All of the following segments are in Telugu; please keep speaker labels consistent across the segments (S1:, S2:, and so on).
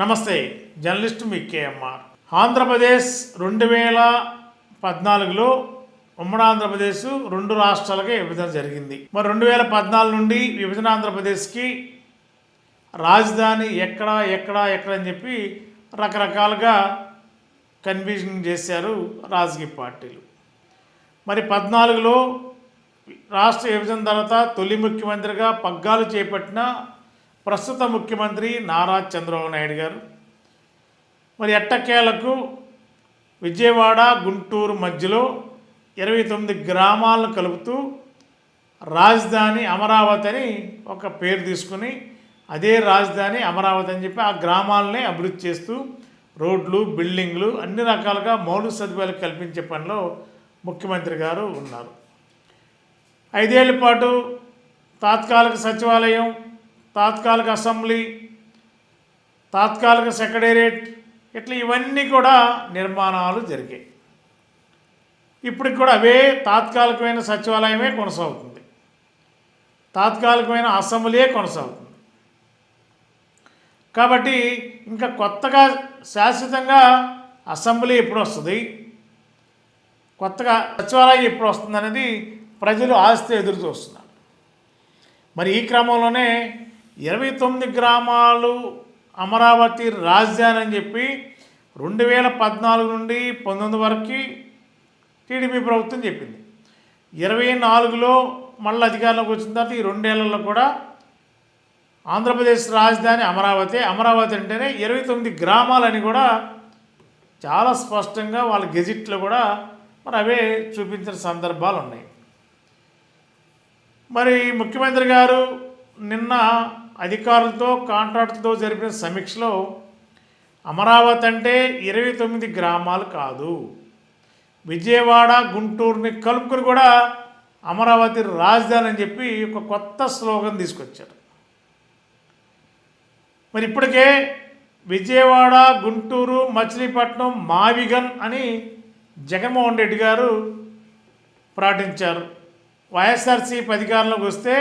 S1: నమస్తే, జర్నలిస్ట్ మీ కేఎంఆర్. ఆంధ్రప్రదేశ్ 2014లో ఉమ్మడి ఆంధ్రప్రదేశ్ 2 రాష్ట్రాలుగా విభజన జరిగింది. మరి 2014 నుండి విభజన ఆంధ్రప్రదేశ్కి రాజధాని ఎక్కడ అని చెప్పి రకరకాలుగా కన్ఫ్యూజన్ చేశారు రాజకీయ పార్టీలు. మరి 14లో రాష్ట్ర విభజన తర్వాత తొలి ముఖ్యమంత్రిగా పగ్గాలు చేపట్టిన ప్రస్తుత ముఖ్యమంత్రి నారా చంద్రబాబు నాయుడు గారు మరి ఎట్టకేలకు విజయవాడ గుంటూరు మధ్యలో 29 గ్రామాలను కలుపుతూ రాజధాని అమరావతి అని ఒక పేరు తీసుకుని అదే రాజధాని అమరావతి అని చెప్పి ఆ గ్రామాలనే అభివృద్ధి చేస్తూ రోడ్లు, బిల్డింగ్లు అన్ని రకాలుగా మౌలిక సదుపాయాలు కల్పించే పనిలో ముఖ్యమంత్రి గారు ఉన్నారు. 5 ఏళ్ల పాటు తాత్కాలిక సచివాలయం, తాత్కాలిక అసెంబ్లీ, తాత్కాలిక సెక్రటేరియట్ ఇట్లా ఇవన్నీ కూడా నిర్మాణాలు జరిగాయి. ఇప్పటికి కూడా అవే తాత్కాలికమైన సచివాలయమే కొనసాగుతుంది, తాత్కాలికమైన అసెంబ్లీయే కొనసాగుతుంది. కాబట్టి ఇంకా కొత్తగా శాశ్వతంగా అసెంబ్లీ ఎప్పుడు వస్తుంది, కొత్తగా సచివాలయం ఎప్పుడు వస్తుంది అనేది ప్రజలు ఆశతో ఎదురు చూస్తున్నారు. మరి ఈ క్రమంలోనే 29 గ్రామాలు అమరావతి రాజధాని అని చెప్పి 2014 నుండి 19 వరకు టీడీపీ ప్రభుత్వం చెప్పింది. 24లో మళ్ళీ అధికారంలోకి వచ్చిన తర్వాత ఈ 2 ఏళ్లలో కూడా ఆంధ్రప్రదేశ్ రాజధాని అమరావతి అంటేనే 29 గ్రామాలని కూడా చాలా స్పష్టంగా వాళ్ళ గెజిట్లో కూడా మరి అవే చూపించిన సందర్భాలు ఉన్నాయి. మరి ముఖ్యమంత్రి గారు నిన్న అధికారులతో కాంట్రాక్టులతో జరిపిన సమీక్షలో అమరావతి అంటే 29 గ్రామాలు కాదు, విజయవాడ గుంటూరుని కలుపుకొని కూడా అమరావతి రాజధాని అని చెప్పి ఒక కొత్త స్లోగన్ తీసుకొచ్చారు. మరి ఇప్పటికే విజయవాడ, గుంటూరు, మచిలీపట్నం మావిగన్ అని జగన్మోహన్ రెడ్డి గారు ప్రకటించారు. వైఎస్ఆర్సీపీ అధికారంలోకి వస్తే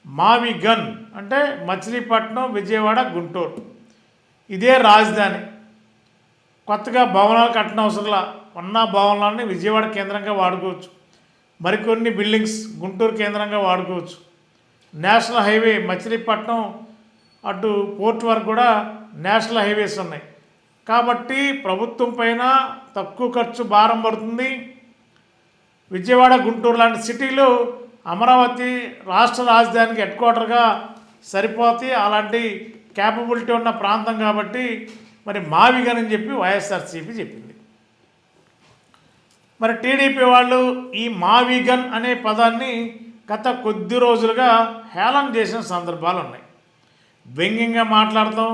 S1: మావిగన్ అంటే మచిలీపట్నం, విజయవాడ, గుంటూరు ఇదే రాజధాని. కొత్తగా భవనాలు కట్టిన అవసరంలా ఉన్న భవనాలని విజయవాడ కేంద్రంగా వాడుకోవచ్చు, మరికొన్ని బిల్డింగ్స్ గుంటూరు కేంద్రంగా వాడుకోవచ్చు. నేషనల్ హైవే మచిలీపట్నం అటు పోర్ట్ వరకు కూడా నేషనల్ హైవేస్ ఉన్నాయి. కాబట్టి ప్రభుత్వం పైన తక్కువ ఖర్చు భారం పడుతుంది. విజయవాడ, గుంటూరు లాంటి సిటీలు అమరావతి రాష్ట్ర రాజధానికి హెడ్ క్వార్టర్గా సరిపోతాయి, అలాంటి క్యాపబిలిటీ ఉన్న ప్రాంతం కాబట్టి మరి మావిగన్ అని చెప్పి వైఎస్ఆర్సీపీ చెప్పింది. మరి టీడీపీ వాళ్ళు ఈ మావిగన్ అనే పదాన్ని గత కొద్ది రోజులుగా హేళన చేసిన సందర్భాలు ఉన్నాయి. వ్యంగ్యంగా మాట్లాడతాం.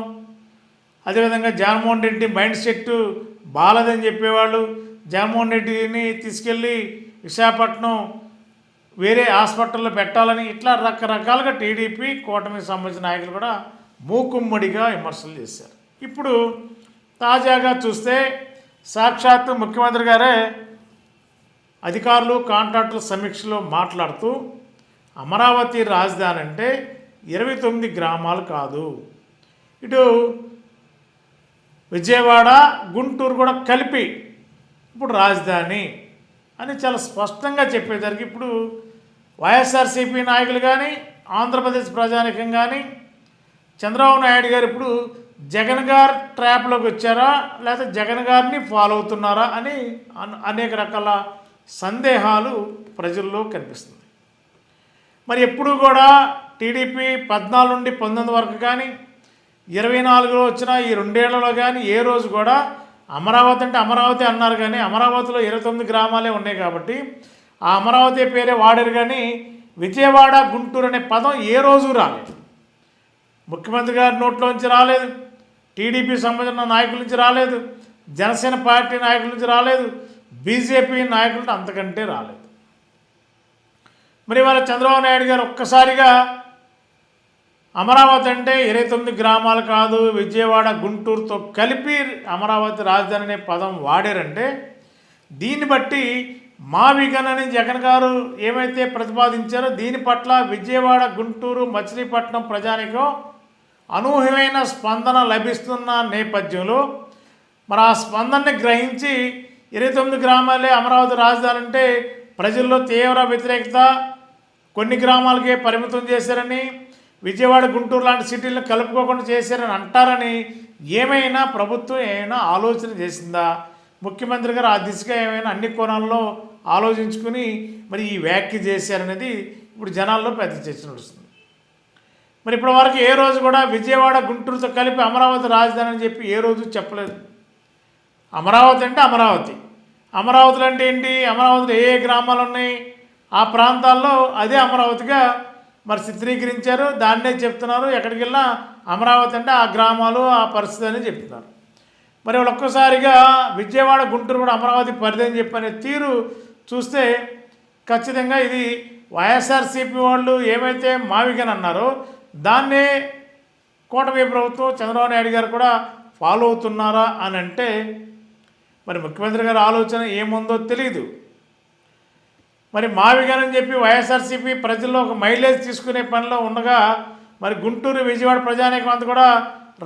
S1: అదేవిధంగా జగన్మోహన్ రెడ్డి మైండ్ సెట్ బాలదని చెప్పేవాళ్ళు, జగన్మోహన్ రెడ్డిని తీసుకెళ్ళి విశాఖపట్నం వేరే హాస్పిటల్లో పెట్టాలని ఇట్లా రకరకాలుగా టీడీపీ కూటమికి సంబంధించిన నాయకులు కూడా మూకుమ్మడిగా విమర్శలు చేశారు. ఇప్పుడు తాజాగా చూస్తే సాక్షాత్తు ముఖ్యమంత్రి గారే అధికారులు కాంట్రాక్టుల సమీక్షలో మాట్లాడుతూ అమరావతి రాజధాని అంటే 29 గ్రామాలు కాదు, ఇటు విజయవాడ, గుంటూరు కూడా కలిపి ఇప్పుడు రాజధాని అని చాలా స్పష్టంగా చెప్పేసరికి ఇప్పుడు వైఎస్ఆర్సీపీ నాయకులు కానీ ఆంధ్రప్రదేశ్ ప్రజానికం కానీ చంద్రబాబు నాయుడు గారు ఇప్పుడు జగన్ గారు ట్రాప్లోకి వచ్చారా లేకపోతే జగన్ గారిని ఫాలో అవుతున్నారా అని అనేక రకాల సందేహాలు ప్రజల్లో కనిపిస్తుంది. మరి ఎప్పుడు కూడా టీడీపీ 14 నుండి 19 వరకు కానీ 24లో వచ్చిన ఈ 2 ఏళ్లలో కానీ ఏ రోజు కూడా అమరావతి అంటే అమరావతి అన్నారు, కానీ అమరావతిలో 29 గ్రామాలే ఉన్నాయి కాబట్టి ఆ అమరావతి పేరే వాడారు. కానీ విజయవాడ, గుంటూరు అనే పదం ఏ రోజు రాలేదు, ముఖ్యమంత్రి గారి నోట్లోంచి రాలేదు, టీడీపీ సంబంధించిన నాయకుల నుంచి రాలేదు, జనసేన పార్టీ నాయకుల నుంచి రాలేదు, బీజేపీ నాయకులు అంతకంటే రాలేదు. మరి వాళ్ళ చంద్రబాబు నాయుడు గారు ఒక్కసారిగా అమరావతి అంటే 29 గ్రామాలు కాదు, విజయవాడ, గుంటూరుతో కలిపి అమరావతి రాజధాని అనే పదం వాడారంటే దీన్ని బట్టి మావిగన్ అని జగన్ గారు ఏమైతే ప్రతిపాదించారో దీని పట్ల విజయవాడ, గుంటూరు, మచిలీపట్నం ప్రజానికం అనూహ్యమైన స్పందన లభిస్తున్న నేపథ్యంలో మరి ఆ స్పందనని గ్రహించి 29 గ్రామాలే అమరావతి రాజధాని అంటే ప్రజల్లో తీవ్ర వ్యతిరేకత, కొన్ని గ్రామాలకే పరిమితం చేశారని, విజయవాడ గుంటూరు లాంటి సిటీలను కలుపుకోకుండా చేశారని అంటారని ఏమైనా ప్రభుత్వం ఏమైనా ఆలోచన చేసిందా? ముఖ్యమంత్రి గారు ఆ దిశగా ఏమైనా అన్ని కోణాల్లో ఆలోచించుకుని మరి ఈ వ్యాఖ్య చేశారనేది ఇప్పుడు జనాల్లో పెద్ద చర్చ నడుస్తుంది. మరి ఇప్పటి వరకు ఏ రోజు కూడా విజయవాడ గుంటూరుతో కలిపి అమరావతి రాజధాని అని చెప్పి ఏ రోజు చెప్పలేదు. అమరావతి అంటే అమరావతి. అమరావతులు అంటే ఏంటి? అమరావతిలో ఏ గ్రామాలు ఉన్నాయి ఆ ప్రాంతాల్లో అదే అమరావతిగా మరి చిత్రీకరించారు, దాన్నే చెప్తున్నారు. ఎక్కడికి వెళ్ళినా అమరావతి అంటే ఆ గ్రామాలు ఆ పరిస్థితి అని చెప్తున్నారు. మరి వాళ్ళు ఒక్కసారిగా విజయవాడ గుంటూరు కూడా అమరావతి పరిధి అని చెప్పనే తీరు చూస్తే ఖచ్చితంగా ఇది వైఎస్ఆర్సీపీ వాళ్ళు ఏమైతే మావిగన్ అన్నారో దాన్నే కూటమి ప్రభుత్వం చంద్రబాబు నాయుడు గారు కూడా ఫాలో అవుతున్నారా అని అంటే మరి ముఖ్యమంత్రి గారి ఆలోచన ఏముందో తెలియదు. మరి మావిగన్ అని చెప్పి వైఎస్ఆర్సీపీ ప్రజల్లో ఒక మైలేజ్ తీసుకునే పనిలో ఉండగా మరి గుంటూరు విజయవాడ ప్రజానీకం అంతా కూడా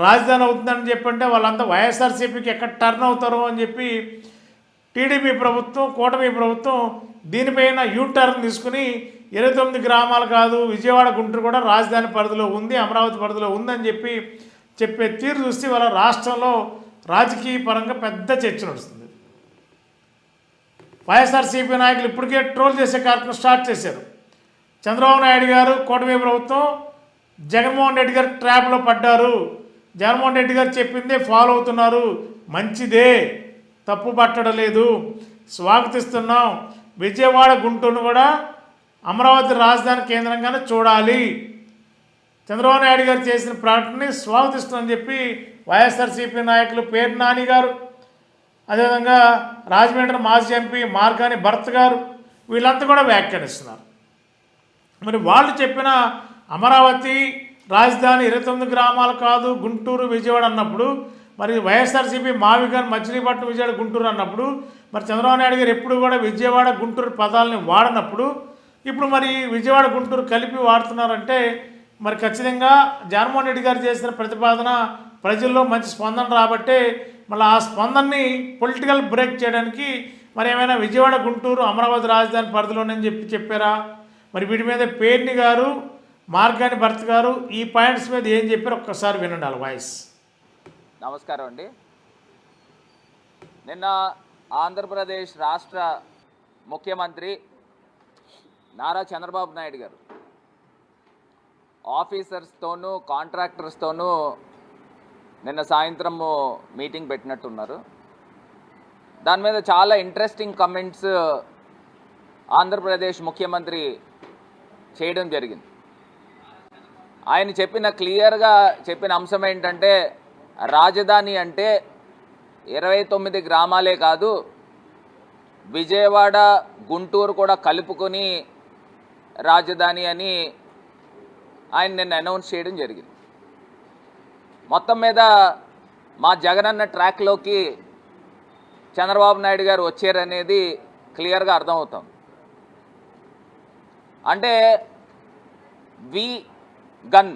S1: రాజధాని అవుతుందని చెప్పంటే వాళ్ళంతా వైఎస్ఆర్సీపీకి ఎక్కడ టర్న్ అవుతారో అని చెప్పి టీడీపీ ప్రభుత్వం, కూటమి ప్రభుత్వం దీనిపైన యూ టర్న్ తీసుకుని 29 గ్రామాలు కాదు విజయవాడ గుంటూరు కూడా రాజధాని పరిధిలో ఉంది, అమరావతి పరిధిలో ఉందని చెప్పి చెప్పే తీరు చూస్తే వాళ్ళ రాష్ట్రంలో రాజకీయ పరంగా పెద్ద చర్చ నడుస్తుంది. వైఎస్ఆర్సీపీ నాయకులు ఇప్పటికే ట్రోల్ చేసే కార్యక్రమం స్టార్ట్ చేశారు. చంద్రబాబు నాయుడు గారు, కూటమి ప్రభుత్వం జగన్మోహన్ రెడ్డి గారు ట్రాప్లో పడ్డారు, జగన్మోహన్ రెడ్డి గారు చెప్పిందే ఫాలో అవుతున్నారు, మంచిదే, తప్పు పట్టడం లేదు, స్వాగతిస్తున్నాం, విజయవాడ గుంటూరును కూడా అమరావతి రాజధాని కేంద్రంగానే చూడాలి, చంద్రబాబు నాయుడు గారు చేసిన ప్రకటనని స్వాగతిస్తుందని చెప్పి వైఎస్ఆర్సీపీ నాయకులు పేర్ని నాని గారు, అదేవిధంగా రాజమండ్రి మాజీ ఎంపీ మార్గాని భరత్ గారు వీళ్ళంతా కూడా వ్యాఖ్యానిస్తున్నారు. మరి వాళ్ళు చెప్పిన అమరావతి రాజధాని 29 గ్రామాలు కాదు గుంటూరు విజయవాడ అన్నప్పుడు, మరి వైఎస్ఆర్సీపీ మావిగన్ మచిలీపట్నం విజయవాడ గుంటూరు అన్నప్పుడు, మరి చంద్రబాబు నాయుడు గారు ఎప్పుడు కూడా విజయవాడ గుంటూరు పదాలని వాడనప్పుడు ఇప్పుడు మరి విజయవాడ గుంటూరు కలిపి వాడుతున్నారంటే మరి ఖచ్చితంగా జగన్మోహన్ రెడ్డి గారు చేసిన ప్రతిపాదన ప్రజల్లో మంచి స్పందన రాబట్టే మళ్ళీ ఆ స్పందనని పొలిటికల్ బ్రేక్ చేయడానికి మరి ఏమైనా విజయవాడ గుంటూరు అమరావతి రాజధాని పరిధిలోనని చెప్పారా? మరి వీటి మీద పేర్ని గారు, మార్గాని భరత్ గారు ఈ పాయింట్స్ మీద ఏం చెప్పారు ఒక్కసారి వినండి వాళ్ళ వాయిస్.
S2: నమస్కారం అండి. నిన్న ఆంధ్రప్రదేశ్ రాష్ట్ర ముఖ్యమంత్రి నారా చంద్రబాబు నాయుడు గారు ఆఫీసర్స్తోనూ కాంట్రాక్టర్స్తోనూ నిన్న సాయంత్రం మీటింగ్ పెట్టినట్టున్నారు. దాని మీద చాలా ఇంట్రెస్టింగ్ కమెంట్స్ ఆంధ్రప్రదేశ్ ముఖ్యమంత్రి చేయడం జరిగింది. ఆయన క్లియర్గా చెప్పిన అంశం ఏంటంటే రాజధాని అంటే 29 గ్రామాలే కాదు విజయవాడ గుంటూరు కూడా కలుపుకొని రాజధాని అని ఆయన నిన్న అనౌన్స్ చేయడం జరిగింది. మొత్తం మీద మా జగనన్న ట్రాక్లోకి చంద్రబాబు నాయుడు గారు వచ్చారనేది క్లియర్గా అర్థమవుతాం. అంటే వి గన్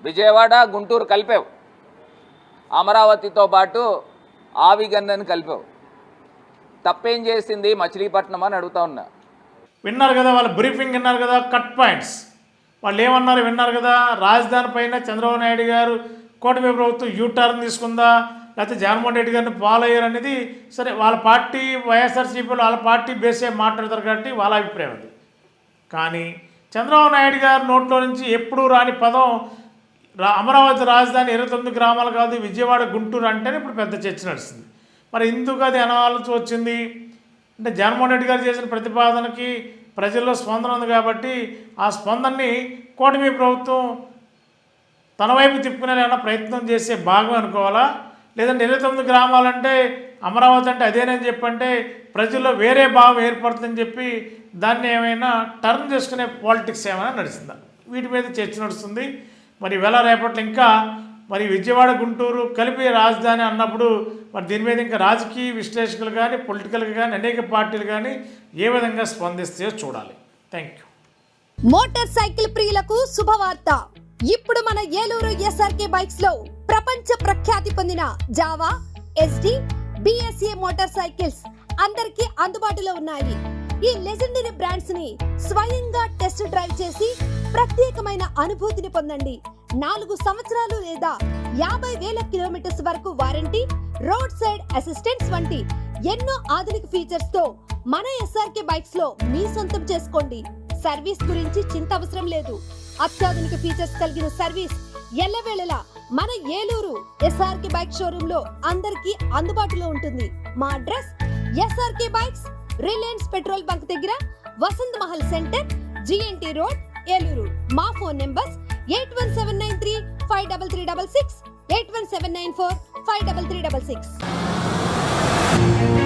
S2: విజయవాడ గుంటూరు కలిపావు, అమరావతితో పాటు ఆవి గన్ అని కలిపావు, తప్పేం చేసింది మచిలీపట్నం అని అడుగుతా ఉన్నా.
S1: విన్నారు కదా, వాళ్ళ బ్రీఫింగ్ విన్నారు కదా, కట్ పాయింట్స్ వాళ్ళు ఏమన్నారు విన్నారు కదా. రాజధాని పైన చంద్రబాబు నాయుడు గారు కూటమి ప్రభుత్వం యూ టర్న్ తీసుకుందా లేకపోతే జగన్మోహన్ రెడ్డి గారిని ఫాలో అయ్యారు అనేది సరే వాళ్ళ పార్టీ వైఎస్ఆర్సీపీలో వాళ్ళ పార్టీ బేసే మాట్లాడతారు కాబట్టి వాళ్ళ అభిప్రాయం అది. కానీ చంద్రబాబు నాయుడు గారి నోట్లో నుంచి ఎప్పుడూ రాని పదం అమరావతి రాజధాని 29 గ్రామాలు కాదు విజయవాడ గుంటూరు అంటేనే ఇప్పుడు పెద్ద చర్చ నడుస్తుంది. మరి ఎందుకు అది అనాల్సి వచ్చింది అంటే జగన్మోహన్ రెడ్డి గారు చేసిన ప్రతిపాదనకి ప్రజల్లో స్పందన ఉంది కాబట్టి ఆ స్పందనని కూటమి ప్రభుత్వం తన వైపు తిప్పుకునే ఏమైనా ప్రయత్నం చేసే భాగం అనుకోవాలా, లేదంటే 29 గ్రామాలంటే అమరావతి అంటే అదేనని చెప్పంటే ప్రజల్లో వేరే భావం ఏర్పడుతుందని చెప్పి దాన్ని ఏమైనా టర్న్ చేసుకునే పాలిటిక్స్ ఏమైనా నడుస్తుందా, వీటి మీద చర్చ నడుస్తుంది. మరి వేళ రేపట్లో ఇంకా మరి విజయవాడ గుంటూరు కలిపి రాజధాని అన్నప్పుడు మరి దీని మీద ఇంకా రాజకీయ విశ్లేషకులు కానీ పొలిటికల్గా కానీ అనేక పార్టీలు కానీ ఏ విధంగా స్పందిస్తాయో చూడాలి. Thank you.
S3: మోటార్ సైకిల్ ప్రియులకు శుభవార్త. ఇప్పుడు మన ఏలూరు ఎస్ఆర్కే బైక్స్ లో ప్రపంచ ప్రఖ్యాతి పొందిన Java, SD, BSA motor cycles అందరికీ అందుబాటులో ఉన్నాయి. ఈ లెజెండరీ బ్రాండ్స్ ని స్వయంగా టెస్ట్ డ్రైవ్ చేసి ప్రత్యేకమైన అనుభూతిని పొందండి. 4 సంవత్సరాలు లేదా 50,000 కిలోమీటర్స్ వరకు వారంటీ, రోడ్ సైడ్ అసిస్టెన్స్ వంటి ఎన్నో ఆధునిక ఫీచర్స్ తో మన ఎస్ఆర్కే బైక్స్ లో మీ సొంతం చేసుకోండి. సర్వీస్ గురించి చింత అవసరం లేదు. అత్యాధునిక ఫీచర్స్ కలిగిన సర్వీస్ ఎల్లవేళలా మన ఏలూరు ఎస్ఆర్కే బైక్ షోరూమ్ లో అందరికీ అందుబాటులో ఉంటుంది. మా address SRK bikes, Reliance petrol bunk దగ్గర, Vasant Mahal centre, GNT road, Eluru. మా ఫోన్ నెంబర్స్ 8179353366, 8179453366.